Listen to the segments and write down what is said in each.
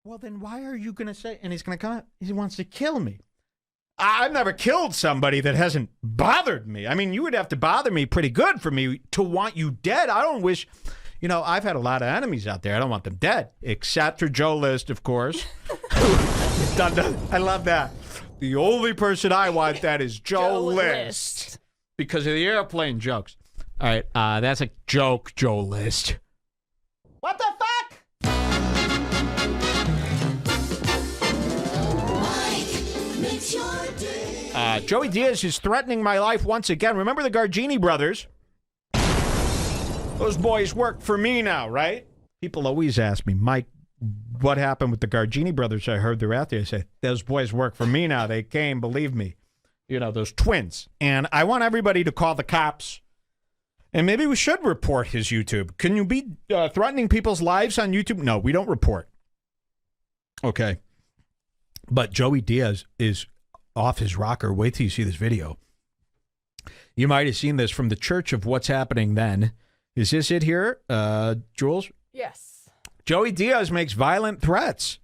Well, then why are you going to say, and he's going to come out, he wants to kill me. I've never killed somebody that hasn't bothered me. I mean, you would have to bother me pretty good for me to want you dead. I don't wish, I've had a lot of enemies out there. I don't want them dead, except for Joe List, of course. I love that. The only person I want that is Joe List. Because of the airplane jokes. All right, that's a joke, Joe List. What the fuck? Joey Diaz is threatening my life once again. Remember the Gargini brothers? Those boys work for me now, right? People always ask me, Mike, what happened with the Gargini brothers? I heard they're out there. I say, those boys work for me now. They came, believe me. Those twins. And I want everybody to call the cops. And maybe we should report his YouTube. Can you be threatening people's lives on YouTube? No, we don't report. Okay. But Joey Diaz is off his rocker. Wait till you see this video. You might have seen this from the Church of What's Happening Then. Is this it here, Jules? Yes. Joey Diaz makes violent threats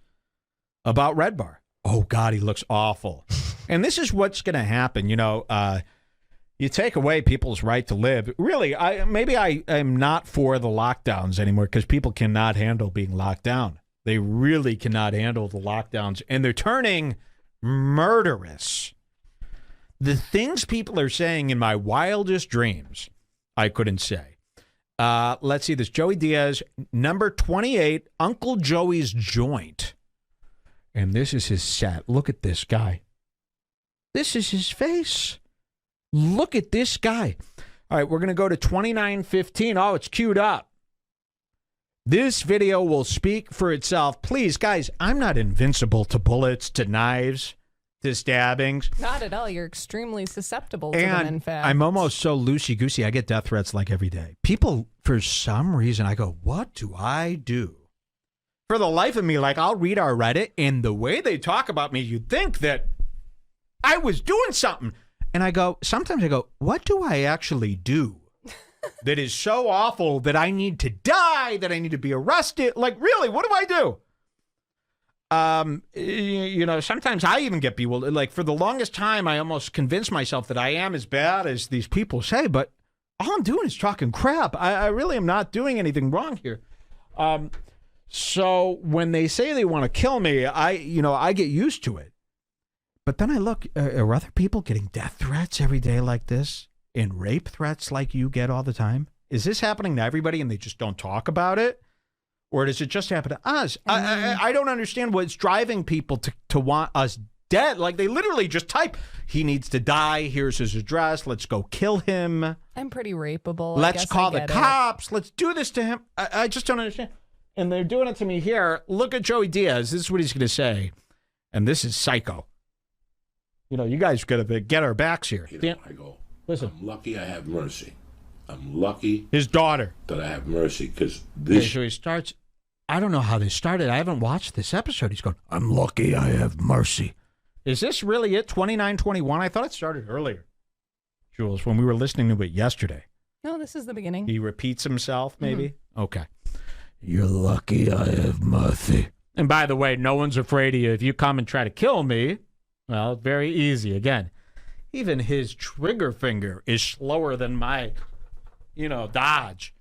about Red Bar. Oh, God, he looks awful. And this is what's going to happen. You take away people's right to live. Really, I am not for the lockdowns anymore because people cannot handle being locked down. They really cannot handle the lockdowns, and they're turning murderous. The things people are saying in my wildest dreams, I couldn't say. Let's see this. Joey Diaz, number 28, Uncle Joey's Joint. And this is his set. Look at this guy. This is his face. Look at this guy. All right, we're going to go to 29:15. Oh, it's queued up. This video will speak for itself. Please, guys, I'm not invincible to bullets, to knives, to stabbings. Not at all. You're extremely susceptible to them, in fact. I'm almost so loosey-goosey. I get death threats like every day. People, for some reason, I go, what do I do? For the life of me, I'll read our Reddit, and the way they talk about me, you'd think that I was doing something. And sometimes I go, what do I actually do that is so awful that I need to die, that I need to be arrested? Really, what do I do? Sometimes I even get bewildered. For the longest time, I almost convinced myself that I am as bad as these people say, but all I'm doing is talking crap. I really am not doing anything wrong here. So when they say they want to kill me, I get used to it. But then I look, are other people getting death threats every day like this? And rape threats like you get all the time? Is this happening to everybody and they just don't talk about it? Or does it just happen to us? I don't understand what's driving people to want us dead. They literally just type, he needs to die, here's his address, let's go kill him. I'm pretty rapeable. Let's call the cops, let's do this to him. I just don't understand. And they're doing it to me here. Look at Joey Diaz. This is what he's going to say. And this is psycho. You guys got to get our backs here. I go, listen. I'm lucky I have mercy. I'm lucky. His daughter. That I have mercy because this. Okay, so he starts. I don't know how this started. I haven't watched this episode. He's going, I'm lucky I have mercy. Is this really it? 29:21? I thought it started earlier, Jules, when we were listening to it yesterday. No, this is the beginning. He repeats himself, maybe? Mm-hmm. Okay. You're lucky I have mercy. And by the way, no one's afraid of you. If you come and try to kill me, well, very easy. Again, even his trigger finger is slower than my, dodge.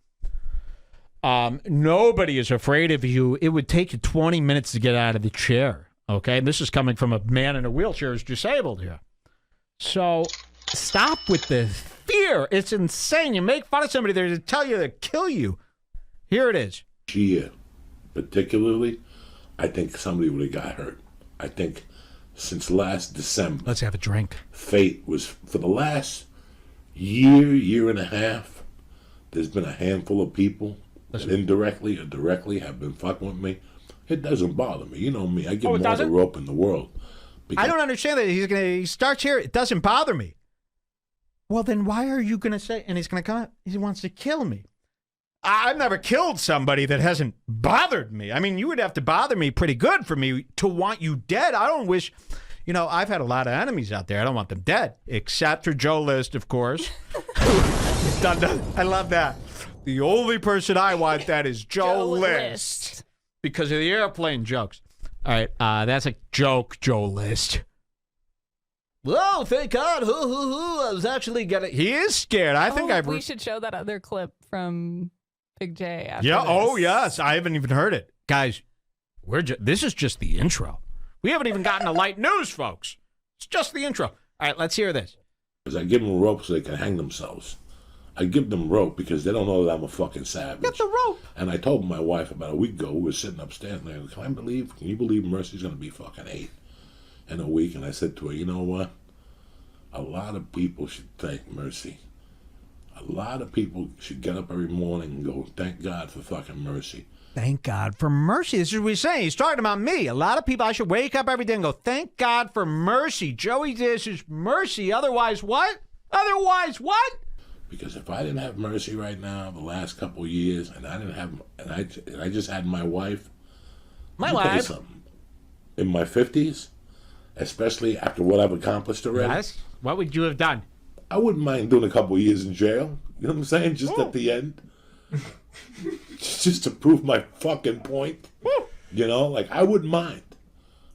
Nobody is afraid of you. It would take you 20 minutes to get out of the chair. Okay. And this is coming from a man in a wheelchair who's disabled here. So stop with the fear. It's insane. You make fun of somebody there to tell you to kill you. Here it is. Year, particularly, I think somebody would have got hurt. I think since last December. Let's have a drink. Fate was, for the last year and a half, there's been a handful of people that indirectly or directly have been fucking with me. It doesn't bother me. You know me. I give them all the rope in the world. I don't understand that. He starts here. It doesn't bother me. Well, then why are you going to say, and he's going to come out, he wants to kill me. I've never killed somebody that hasn't bothered me. I mean, you would have to bother me pretty good for me to want you dead. I don't wish, I've had a lot of enemies out there. I don't want them dead, except for Joe List, of course. I love that. The only person I want that is Joe List. Because of the airplane jokes. All right, that's a joke, Joe List. Whoa, thank God. I was actually getting... He is scared. I think we should show that other clip from Big J after Yeah, this. oh, yes. I haven't even heard it. Guys, this is just the intro. We haven't even gotten to light news, folks. It's just the intro. All right, let's hear this. I give them rope so they can hang themselves. I give them rope because they don't know that I'm a fucking savage. Get the rope. And I told my wife about a week ago, we were sitting upstairs, and I go, can you believe Mercy's going to be fucking 8 in a week? And I said to her, you know what? A lot of people should thank Mercy. A lot of people should get up every morning and go, thank God for fucking Mercy. Thank God for mercy. This is what he's saying. He's talking about me. A lot of people, I should wake up every day and go, thank God for mercy. Joey Diaz is mercy. Otherwise what? Because if I didn't have Mercy right now, the last couple of years, and I just had my wife. My wife. In my 50s, especially after what I've accomplished already. Yes. What would you have done? I wouldn't mind doing a couple of years in jail. You know what I'm saying? Just at the end. Just to prove my fucking point. You know, like I wouldn't mind.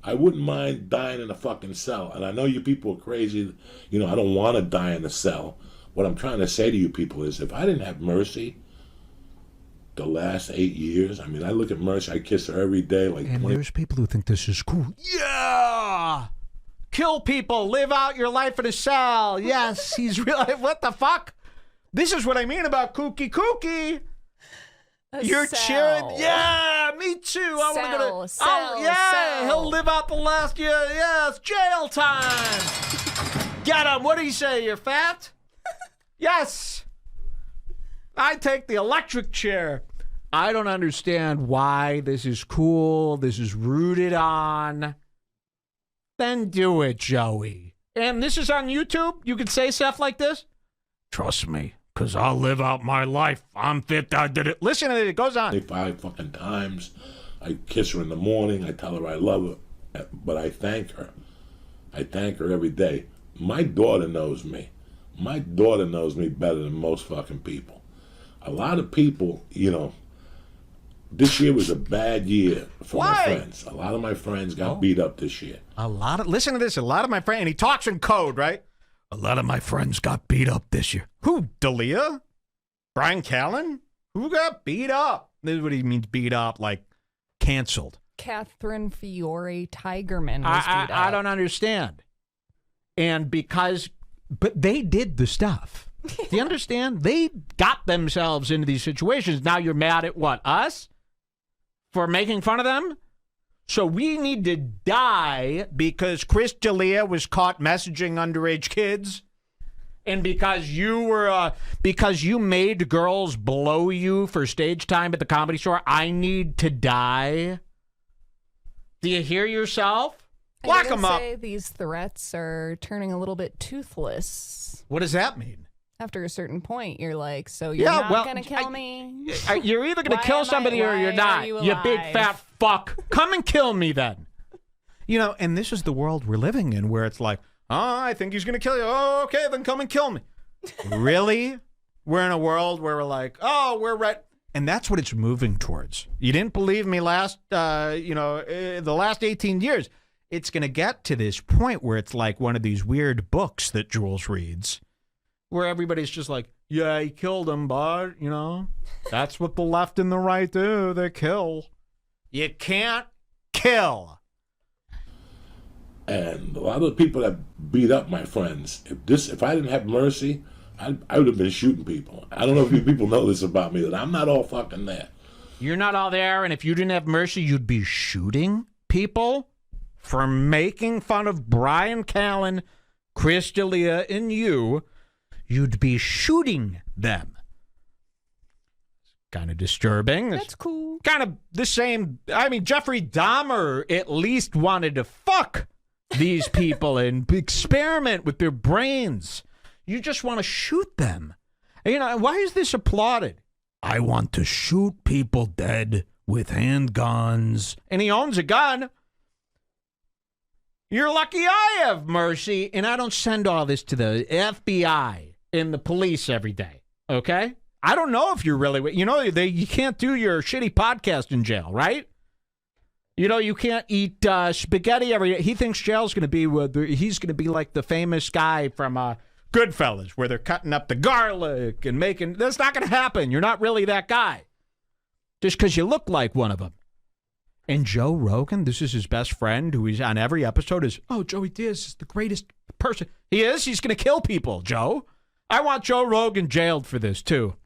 I wouldn't mind dying in a fucking cell. And I know you people are crazy. You know, I don't want to die in a cell. What I'm trying to say to you people is if I didn't have Mercy the last 8 years, I mean, I look at Mercy, I kiss her every day. And there's people who think this is cool. Yeah! Kill people, live out your life in a cell. Yes, he's really, what the fuck? This is what I mean about kooky. You're cheering. Yeah, me too. I want to go to. Oh, yeah, he'll live out the last year. Yes, jail time. Get him. What do you say? You're fat? Yes. I take the electric chair. I don't understand why this is cool. This is rooted on. Then do it, Joey. And this is on YouTube? You can say stuff like this? Trust me, because I'll live out my life. I'm fit. I did it. Listen to it. It goes on. 5 fucking times. I kiss her in the morning. I tell her I love her. But I thank her. I thank her every day. My daughter knows me. My daughter knows me better than most fucking people. A lot of people, you know, this year was a bad year for my friends. A lot of my friends got beat up this year. Listen to this. A lot of my friends, and he talks in code, right? A lot of my friends got beat up this year. Who? D'Elia? Brian Callen? Who got beat up? This is what he means beat up, like canceled. Catherine Fiore Tigerman was beat up. I don't understand. And but they did the stuff. Do you understand? They got themselves into these situations. Now you're mad at what? Us? For making fun of them? So we need to die because Chris D'Elia was caught messaging underage kids, and because you made girls blow you for stage time at the Comedy Store, I need to die. Do you hear yourself? Lock them up. Say these threats are turning a little bit toothless. What does that mean? After a certain point, you're like, so you're not going to kill me? You're either going to kill somebody or you're not. You big fat fuck. Come and kill me then. You know, and this is the world we're living in where it's like, oh, I think he's going to kill you. Oh, okay, then come and kill me. Really? We're in a world where we're like, oh, we're right. And that's what it's moving towards. You didn't believe me the last 18 years. It's going to get to this point where it's like one of these weird books that Jules reads, where everybody's just like, yeah, he killed him, but, you know, that's what the left and the right do. They kill. You can't kill. And a lot of the people that beat up my friends, if I didn't have Mercy, I would have been shooting people. I don't know if you people know this about me, that I'm not all fucking there. You're not all there, and if you didn't have Mercy, you'd be shooting people for making fun of Brian Callen, Chris D'Elia, and you. You'd be shooting them. Kind of disturbing. That's cool. Kind of the same. I mean, Jeffrey Dahmer at least wanted to fuck these people and experiment with their brains. You just want to shoot them. You know, why is this applauded? I want to shoot people dead with handguns. And he owns a gun. You're lucky I have Mercy, and I don't send all this to the FBI and the police every day, okay? I don't know if you're really... You know, you can't do your shitty podcast in jail, right? You know, you can't eat spaghetti every day. He thinks jail's going to be he's going to be like the famous guy from Goodfellas, where they're cutting up the garlic and making. That's not going to happen. You're not really that guy. Just because you look like one of them. And Joe Rogan, this is his best friend, who he's on every episode, is, oh, Joey Diaz is the greatest person. He is? He's going to kill people, Joe. I want Joe Rogan jailed for this, too.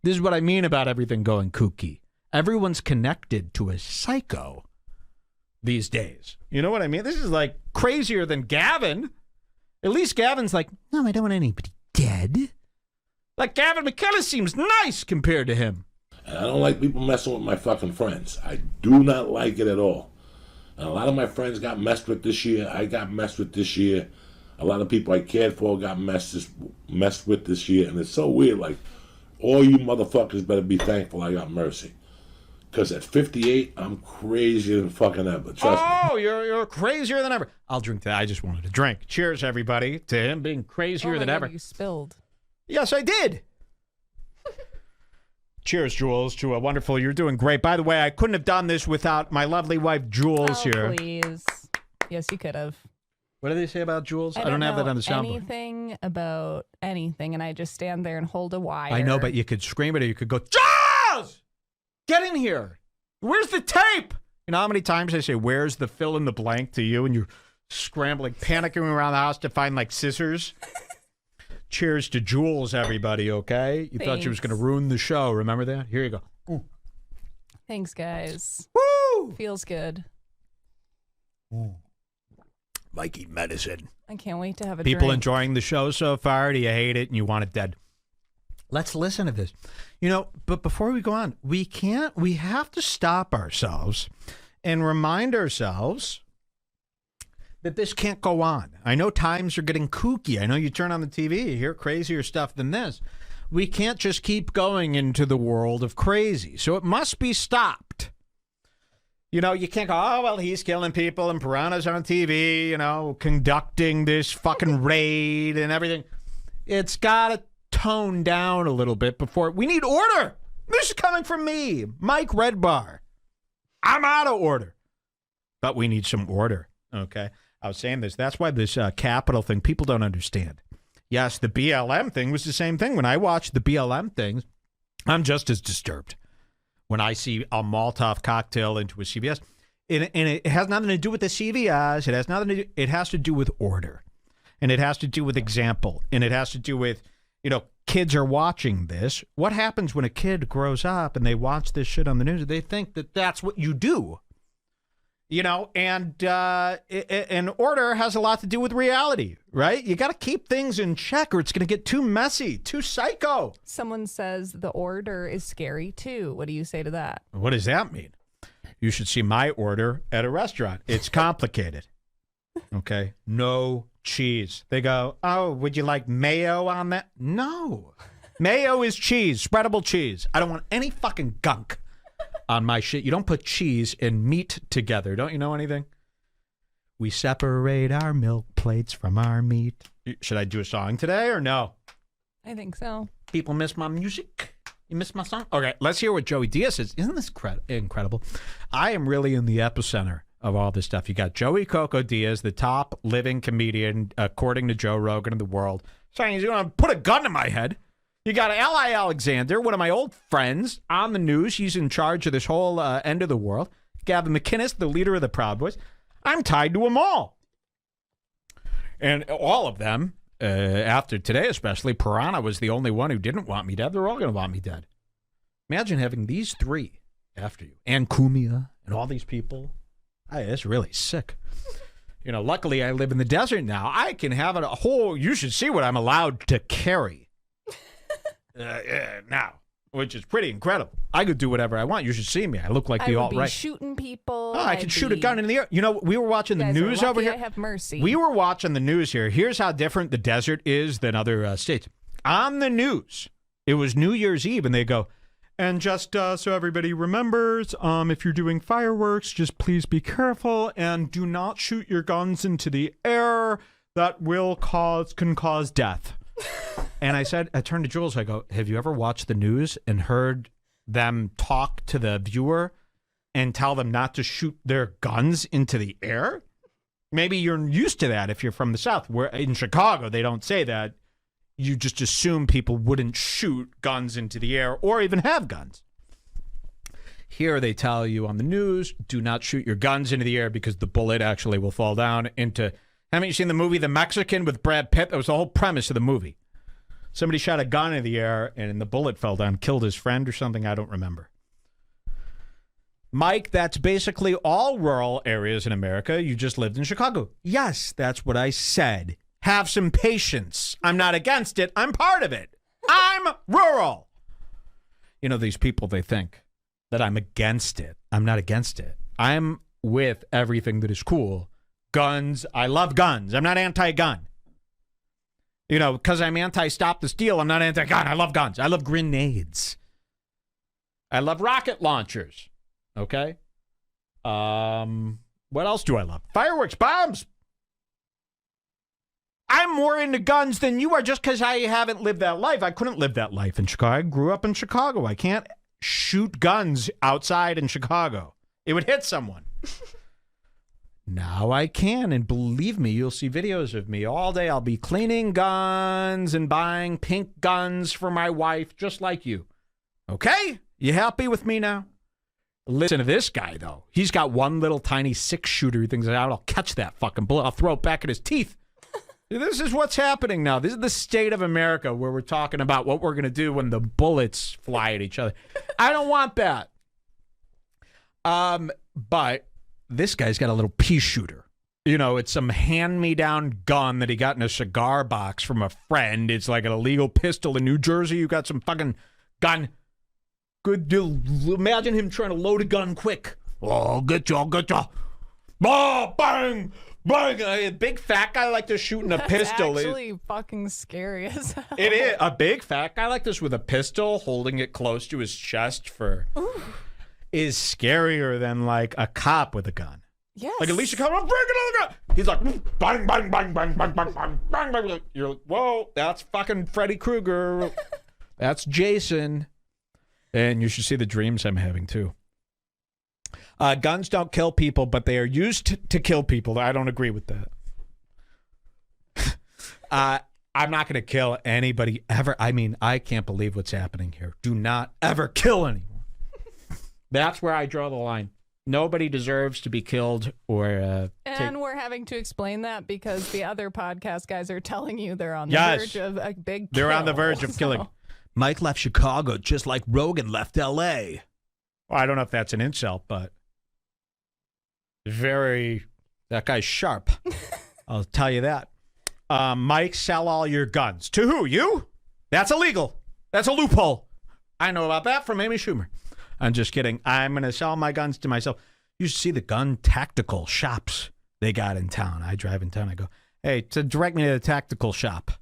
This is what I mean about everything going kooky. Everyone's connected to a psycho these days. You know what I mean? This is like crazier than Gavin. At least Gavin's like, no, I don't want anybody dead. Like Gavin McKenna seems nice compared to him. And I don't like people messing with my fucking friends. I do not like it at all. And a lot of my friends got messed with this year. I got messed with this year. A lot of people I cared for got messed with this year. And it's so weird. Like, all you motherfuckers better be thankful I got mercy. Because at 58, I'm crazier than fucking ever. Trust me. Oh, you're crazier than ever. I'll drink that. I just wanted a drink. Cheers, everybody, to him being crazier than ever. You spilled. Yes, I did. Cheers, Jules, to a wonderful. You're doing great. By the way, I couldn't have done this without my lovely wife, Jules, here. Please. Yes, you could have. What do they say about Jules? I don't have that on the soundboard. Anything about anything, and I just stand there and hold a wire. I know, but you could scream it or you could go, Jules! Get in here. Where's the tape? You know how many times I say, where's the fill in the blank to you? And you're scrambling, panicking around the house to find like scissors. Cheers to Jules, everybody, okay? You thought she was going to ruin the show. Remember that? Here you go. Ooh. Thanks, guys. Woo! Feels good. Mikey medicine. I can't wait to have a People drink. enjoying the show so far? Do you hate it and you want it dead? Let's listen to this. You know, but before we go on, we have to stop ourselves and remind ourselves that this can't go on. I know times are getting kooky. I know you turn on the TV, you hear crazier stuff than this. We can't just keep going into the world of crazy. So it must be stopped. You know, you can't go, oh, well, he's killing people and Piranha's on TV, you know, conducting this fucking raid and everything. It's got to tone down a little bit before. We need order. This is coming from me, Mike Redbar. I'm out of order. But we need some order, okay? I was saying this. That's why this capital thing, people don't understand. Yes, the BLM thing was the same thing. When I watch the BLM things, I'm just as disturbed. When I see a Molotov cocktail into a CVS, and it has nothing to do with the CVS. It has nothing to do. It has to do with order, and it has to do with example, and it has to do with, you know, kids are watching this. What happens when a kid grows up and they watch this shit on the news? They think that that's what you do, you know. And order has a lot to do with reality, right? You got to keep things in check, or it's going to get too messy, too psycho. Someone says the order is scary too. What do you say to that? What does that mean? You should see my order at a restaurant. It's complicated. Okay, no cheese. They go, oh, would you like mayo on that? No. Mayo is cheese, spreadable cheese. I don't want any fucking gunk on my shit. You don't put cheese and meat together. Don't you know anything? We separate our milk plates from our meat. Should I do a song today or no? I think so. People miss my music. You miss my song? Okay, let's hear what Joey Diaz says. Isn't this incredible? I am really in the epicenter of all this stuff. You got Joey Coco Diaz, the top living comedian, according to Joe Rogan in the world, saying he's going to put a gun to my head. You got L.I. Alexander, one of my old friends, on the news. He's in charge of this whole end of the world. Gavin McInnes, the leader of the Proud Boys. I'm tied to them all. And all of them, after today especially, Piranha was the only one who didn't want me dead. They're all going to want me dead. Imagine having these three after you. And Kumia and all these people. Hey, that's really sick. You know, luckily I live in the desert now. I can have a whole, you should see what I'm allowed to carry now, which is pretty incredible. I could do whatever I want. You should see me. I look like the alt-right. I would be shooting people. Oh, I could shoot a gun in the air. You know, we were watching the news over here. I have mercy. We were watching the news here. Here's how different the desert is than other states. On the news, it was New Year's Eve, and they go, and just so everybody remembers, if you're doing fireworks, just please be careful and do not shoot your guns into the air. That can cause death. And I turned to Jules, I go, have you ever watched the news and heard them talk to the viewer and tell them not to shoot their guns into the air? Maybe you're used to that if you're from the South, where in Chicago they don't say that. You just assume people wouldn't shoot guns into the air or even have guns. Here they tell you on the news, do not shoot your guns into the air because the bullet actually will fall down into... Haven't you seen the movie The Mexican with Brad Pitt? That was the whole premise of the movie. Somebody shot a gun in the air and the bullet fell down, killed his friend or something. I don't remember. Mike, that's basically all rural areas in America. You just lived in Chicago. Yes, that's what I said. Have some patience. I'm not against it. I'm part of it. I'm rural. You know, these people, they think that I'm against it. I'm not against it. I'm with everything that is cool. Guns. I love guns. I'm not anti-gun. You know, because I'm anti-stop the steal, I'm not anti-gun. I love guns. I love grenades. I love rocket launchers. Okay? What else do I love? Fireworks, bombs. I'm more into guns than you are just because I haven't lived that life. I couldn't live that life in Chicago. I grew up in Chicago. I can't shoot guns outside in Chicago. It would hit someone. Now I can, and believe me, you'll see videos of me all day. I'll be cleaning guns and buying pink guns for my wife, just like you. Okay? You happy with me now? Listen to this guy, though. He's got one little tiny 6-shooter. He thinks, I'll catch that fucking bullet. I'll throw it back at his teeth. This is what's happening now. This is the state of America where we're talking about what we're going to do when the bullets fly at each other. I don't want that. But this guy's got a little pea shooter. You know, it's some hand-me-down gun that he got in a cigar box from a friend. It's like an illegal pistol in New Jersey. You got some fucking gun. Good deal. Imagine him trying to load a gun quick. Oh, get you. Oh, bang! Bang! A big fat guy like this shooting a pistol. That's actually fucking scary as hell. It is. A big fat guy like this with a pistol holding it close to his chest is scarier than like a cop with a gun. Yes. Like at least you come up, break another gun. He's like bang, bang, bang, bang, bang, bang, bang, bang, bang. You're like, whoa, that's fucking Freddy Krueger. That's Jason. And you should see the dreams I'm having too. Guns don't kill people, but they are used to kill people. I don't agree with that. I'm not going to kill anybody ever. I mean, I can't believe what's happening here. Do not ever kill anyone. That's where I draw the line. Nobody deserves to be killed or... And we're having to explain that because the other podcast guys are telling you they're on the verge of a big kill. They're on the verge of killing. Mike left Chicago just like Rogan left L.A. Well, I don't know if that's an insult, but... That guy's sharp. I'll tell you that. Mike, sell all your guns. To who? You? That's illegal. That's a loophole. I know about that from Amy Schumer. I'm just kidding. I'm going to sell my guns to myself. You should see the gun tactical shops they got in town. I drive in town. I go, hey, direct me to the tactical shop.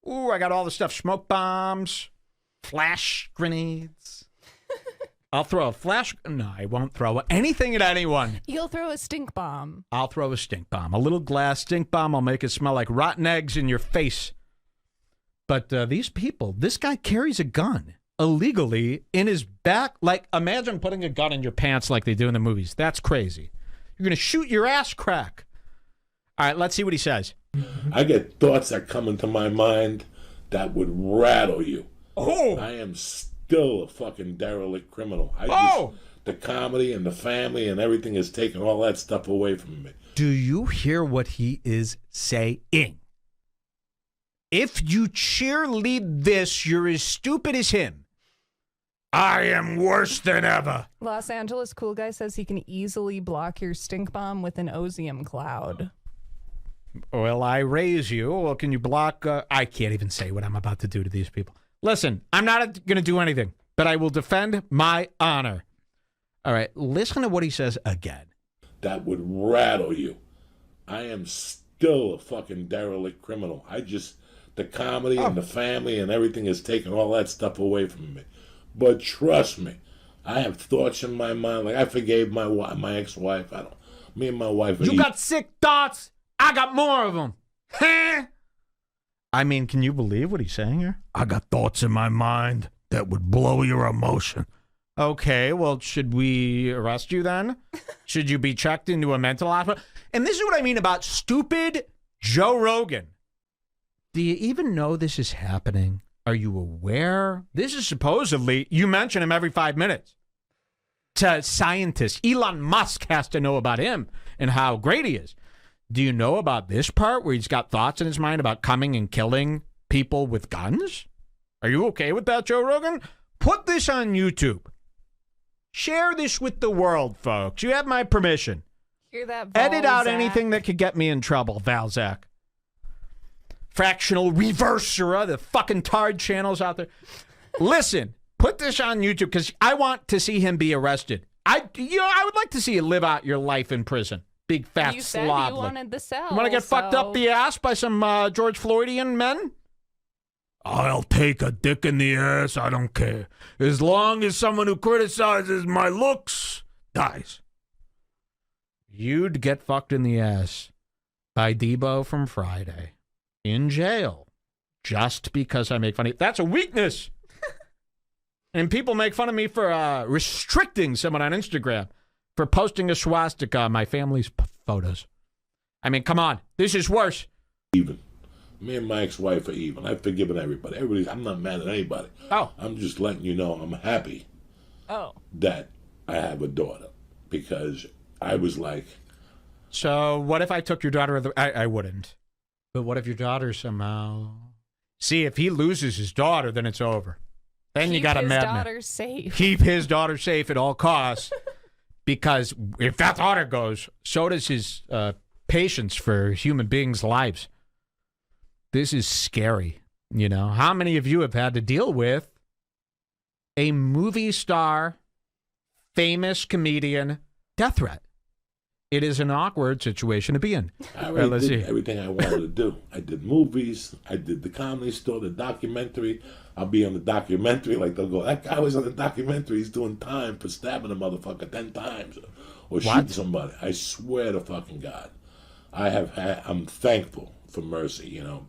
Ooh, I got all the stuff. Smoke bombs, flash grenades. I'll throw a flash. No, I won't throw anything at anyone. You'll throw a stink bomb. I'll throw a stink bomb. A little glass stink bomb. I'll make it smell like rotten eggs in your face. But these people, this guy carries a gun illegally in his back. Like, imagine putting a gun in your pants like they do in the movies. That's crazy. You're going to shoot your ass crack. All right, let's see what he says. I get thoughts that come into my mind that would rattle you. Oh! I am still a fucking derelict criminal. The comedy and the family and everything is taking all that stuff away from me. Do you hear what he is saying? If you cheerlead this, you're as stupid as him. I am worse than ever. Los Angeles cool guy says he can easily block your stink bomb with an osium cloud. Well, I raise you. Well, can you block? I can't even say what I'm about to do to these people. Listen, I'm not going to do anything, but I will defend my honor. All right, listen to what he says again. That would rattle you. I am still a fucking derelict criminal. The comedy and the family and everything is taking all that stuff away from me. But trust me, I have thoughts in my mind. Like, I forgave my ex-wife. Me and my wife. You got sick thoughts? I got more of them. I mean, can you believe what he's saying here? I got thoughts in my mind that would blow your emotion. Okay, well, should we arrest you then? Should you be checked into a mental hospital? And this is what I mean about stupid Joe Rogan. Do you even know this is happening? Are you aware? This is supposedly, you mention him every 5 minutes to scientists. Elon Musk has to know about him and how great he is. Do you know about this part where he's got thoughts in his mind about coming and killing people with guns? Are you okay with that, Joe Rogan? Put this on YouTube. Share this with the world, folks. You have my permission. Hear that, Edit out Valzac? anything that could get me in trouble, Valzac. Fractional reverser, the fucking tard channels out there. Listen, put this on YouTube because I want to see him be arrested. I would like to see you live out your life in prison. Big fat You said slob. you wanted the cell. You want to get fucked up the ass by some George Floydian men? I'll take a dick in the ass. I don't care. As long as someone who criticizes my looks dies. You'd get fucked in the ass by Debo from Friday in jail just because I make fun of you. That's a weakness. And people make fun of me for restricting someone on Instagram for posting a swastika on my family's photos. I mean, come on. This is worse. Even. Me and my ex-wife are even. I've forgiven everybody. I'm not mad at anybody. Oh. I'm just letting you know I'm happy that I have a daughter because I was like... So what if I took your daughter? I wouldn't. But what if your daughter somehow... See, if he loses his daughter, then it's over. Then you got a madman. Keep his daughter safe. Keep his daughter safe at all costs. Because if that daughter goes, so does his patience for human beings' lives. This is scary. You know, how many of you have had to deal with a movie star, famous comedian death threat? It is an awkward situation to be in. I already did everything I wanted to do. I did movies. I did the Comedy Store, the documentary. I'll be on the documentary. Like, they'll go, that guy was on the documentary. He's doing time for stabbing a motherfucker 10 times. Or shooting somebody. I swear to fucking God. I'm thankful for mercy, you know.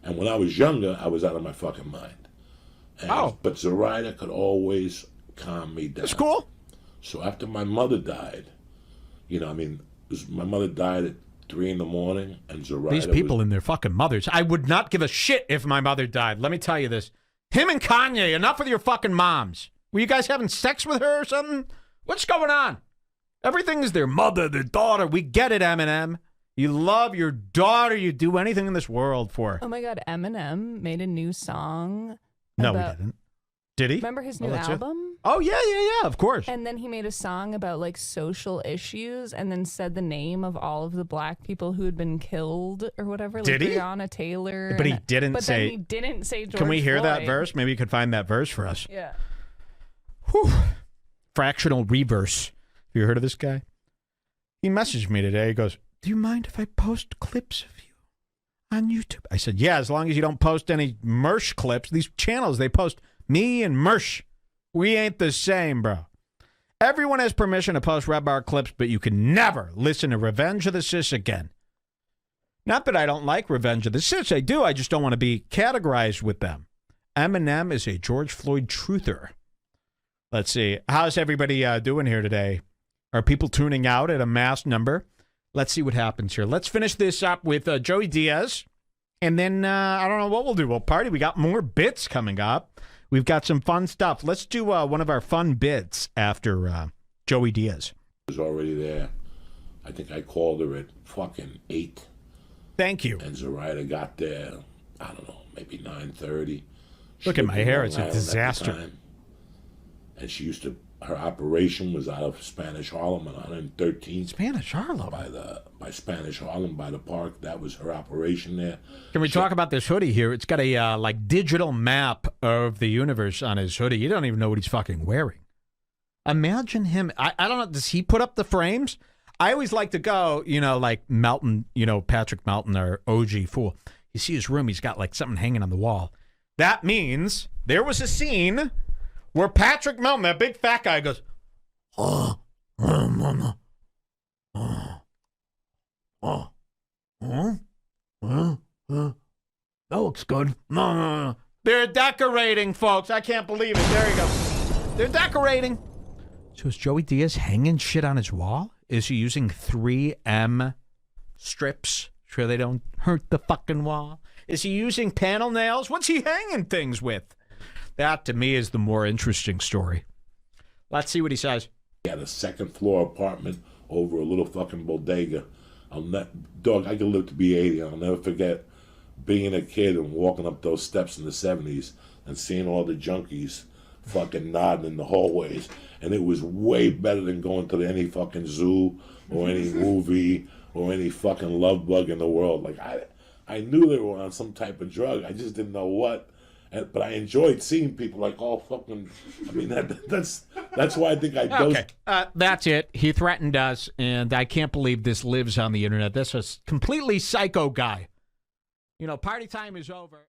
And when I was younger, I was out of my fucking mind. But Zoraida could always calm me down. That's cool. So after my mother died, you know, I mean, my mother died at 3 a.m, and Zoraida. These people and their fucking mothers. I would not give a shit if my mother died. Let me tell you this. Him and Kanye, enough with your fucking moms. Were you guys having sex with her or something? What's going on? Everything is their mother, their daughter. We get it, Eminem. You love your daughter. You do anything in this world for her. Oh, my God. Eminem made a new song. No, he didn't. Did he? Remember his new album? Oh, yeah, of course. And then he made a song about, like, social issues and then said the name of all of the black people who had been killed or whatever. Did like he? Breonna Taylor. But he didn't but say... Then he didn't say George Can we hear Floyd. that verse? Maybe you could find that verse for us. Yeah. Whew. Fractional reverse. Have you heard of this guy? He messaged me today. He goes, do you mind if I post clips of you on YouTube? I said, yeah, as long as you don't post any Mersh clips. These channels, they post me and Mersh. We ain't the same, bro. Everyone has permission to post Red Bar clips, but you can never listen to Revenge of the Sis again. Not that I don't like Revenge of the Sis. I do. I just don't want to be categorized with them. Eminem is a George Floyd truther. Let's see. How's everybody doing here today? Are people tuning out at a mass number? Let's see what happens here. Let's finish this up with Joey Diaz. And then I don't know what we'll do. We'll party. We got more bits coming up. We've got some fun stuff. Let's do one of our fun bits after Joey Diaz. Was already there. I think I called her at fucking 8. Thank you. And Zoraida got there, I don't know, maybe 9:30. Look at my hair. It's a disaster. And she used to, her operation was out of Spanish Harlem on 113th. Spanish Harlem? By Spanish Harlem, by the park. That was her operation there. Can we talk about this hoodie here? It's got a like digital map of the universe on his hoodie. You don't even know what he's fucking wearing. Imagine him. I don't know. Does he put up the frames? I always like to go, you know, like Melton, you know, Patrick Melton, our OG fool. You see his room, he's got like something hanging on the wall. That means there was a scene where Patrick Melton, that big fat guy, goes, that looks good. They're decorating, folks. I can't believe it. There you go. They're decorating. So is Joey Diaz hanging shit on his wall? Is he using 3M strips? Sure they don't hurt the fucking wall? Is he using panel nails? What's he hanging things with? That, to me, is the more interesting story. Let's see what he says. He had a second-floor apartment over a little fucking bodega. Dog, I could live to be 80. I'll never forget being a kid and walking up those steps in the 70s and seeing all the junkies fucking nodding in the hallways. And it was way better than going to any fucking zoo or any movie or any fucking love bug in the world. Like, I knew they were on some type of drug. I just didn't know what. But I enjoyed seeing people like all fucking. I mean, that's why I think I dosed. Okay, that's it. He threatened us, and I can't believe this lives on the internet. This is a completely psycho guy. You know, party time is over.